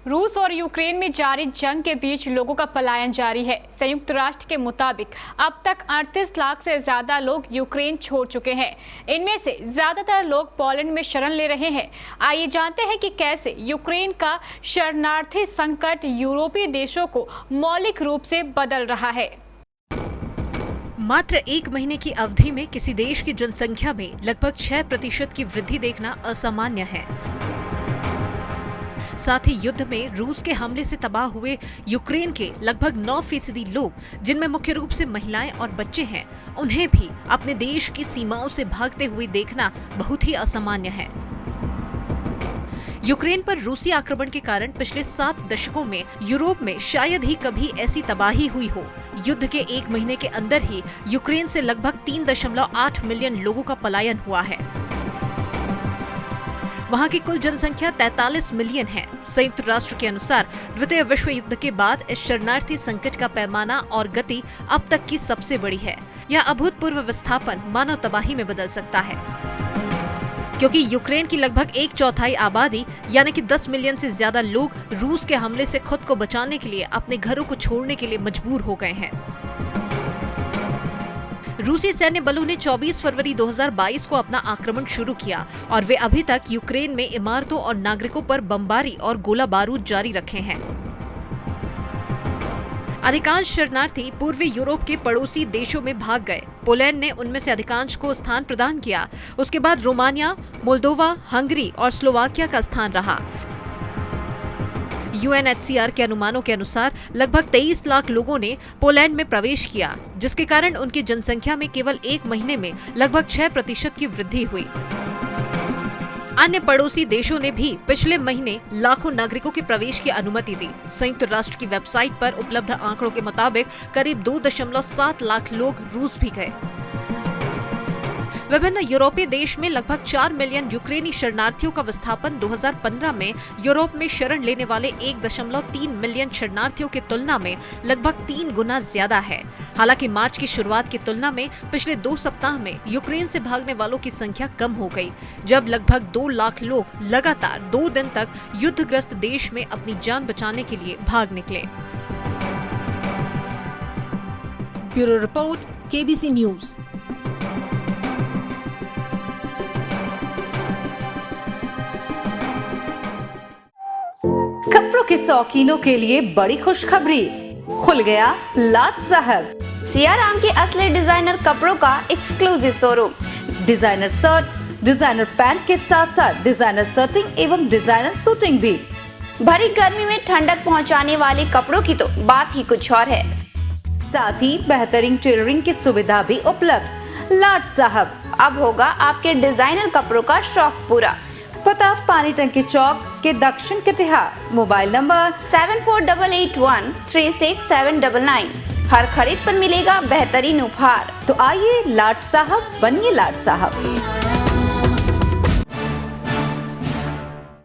रूस और यूक्रेन में जारी जंग के बीच लोगों का पलायन जारी है। संयुक्त राष्ट्र के मुताबिक अब तक 38 लाख से ज्यादा लोग यूक्रेन छोड़ चुके हैं। इनमें से ज्यादातर लोग पोलैंड में शरण ले रहे हैं। आइए जानते हैं कि कैसे यूक्रेन का शरणार्थी संकट यूरोपीय देशों को मौलिक रूप से बदल रहा है। मात्र एक महीने की अवधि में किसी देश की जनसंख्या में लगभग 6% की वृद्धि देखना असामान्य है। साथ ही युद्ध में रूस के हमले से तबाह हुए यूक्रेन के लगभग 9% लोग, जिनमें मुख्य रूप से महिलाएं और बच्चे हैं, उन्हें भी अपने देश की सीमाओं से भागते हुए देखना बहुत ही असामान्य है। यूक्रेन पर रूसी आक्रमण के कारण पिछले 7 दशकों में यूरोप में शायद ही कभी ऐसी तबाही हुई हो। युद्ध के एक महीने के अंदर ही यूक्रेन से लगभग 3.8 मिलियन लोगों का पलायन हुआ है। वहां की कुल जनसंख्या 43 मिलियन है। संयुक्त राष्ट्र के अनुसार द्वितीय विश्व युद्ध के बाद इस शरणार्थी संकट का पैमाना और गति अब तक की सबसे बड़ी है। यह अभूतपूर्व विस्थापन मानव तबाही में बदल सकता है, क्योंकि यूक्रेन की लगभग 1/4 आबादी यानी कि 10 मिलियन से ज्यादा लोग रूस के हमले से खुद को बचाने के लिए अपने घरों को छोड़ने के लिए मजबूर हो गए हैं। रूसी सैन्य बलों ने 24 फरवरी 2022 को अपना आक्रमण शुरू किया और वे अभी तक यूक्रेन में इमारतों और नागरिकों पर बमबारी और गोला बारूद जारी रखे हैं। अधिकांश शरणार्थी पूर्वी यूरोप के पड़ोसी देशों में भाग गए। पोलैंड ने उनमें से अधिकांश को स्थान प्रदान किया। उसके बाद रोमानिया, मोल्दोवा, हंगरी और स्लोवाकिया का स्थान रहा। UNHCR के अनुमानों के अनुसार लगभग 23 लाख लोगों ने पोलैंड में प्रवेश किया, जिसके कारण उनकी जनसंख्या में केवल एक महीने में लगभग 6% की वृद्धि हुई। अन्य पड़ोसी देशों ने भी पिछले महीने लाखों नागरिकों के प्रवेश की अनुमति दी। संयुक्त राष्ट्र की वेबसाइट पर उपलब्ध आंकड़ों के मुताबिक करीब 2.7 लाख लोग रूस भी गए। विभिन्न यूरोपीय देश में लगभग 4 मिलियन यूक्रेनी शरणार्थियों का विस्थापन 2015 में यूरोप में शरण लेने वाले 1.3 मिलियन शरणार्थियों की तुलना में लगभग 3 गुना ज्यादा है। हालांकि मार्च की शुरुआत की तुलना में पिछले 2 सप्ताह में यूक्रेन से भागने वालों की संख्या कम हो गई, जब लगभग 2 लाख लोग लगातार 2 दिन तक युद्धग्रस्त देश में अपनी जान बचाने के लिए भाग निकले। Bureau report, KBC news. कपड़ों के शौकीनों के लिए बड़ी खुशखबरी, खुल गया लाट साहब। सियाराम के असली डिजाइनर कपड़ों का exclusive showroom. Designer shirt, designer pant के साथ साथ डिजाइनर शर्टिंग एवं डिजाइनर सूटिंग भी। भरी गर्मी में ठंडक पहुंचाने वाले कपड़ों की तो बात ही कुछ और है। साथ ही बेहतरीन टेलरिंग की सुविधा भी उपलब्ध। लाट साहब, अब होगा आपके डिजाइनर कपड़ों का शौक पूरा। पता पानी टंकी चौक के दक्षिण कटिहार। Mobile number 7488136799। हर खरीद पर मिलेगा बेहतरीन उपहार। तो आइए लाट साहब बनिए लाट साहब।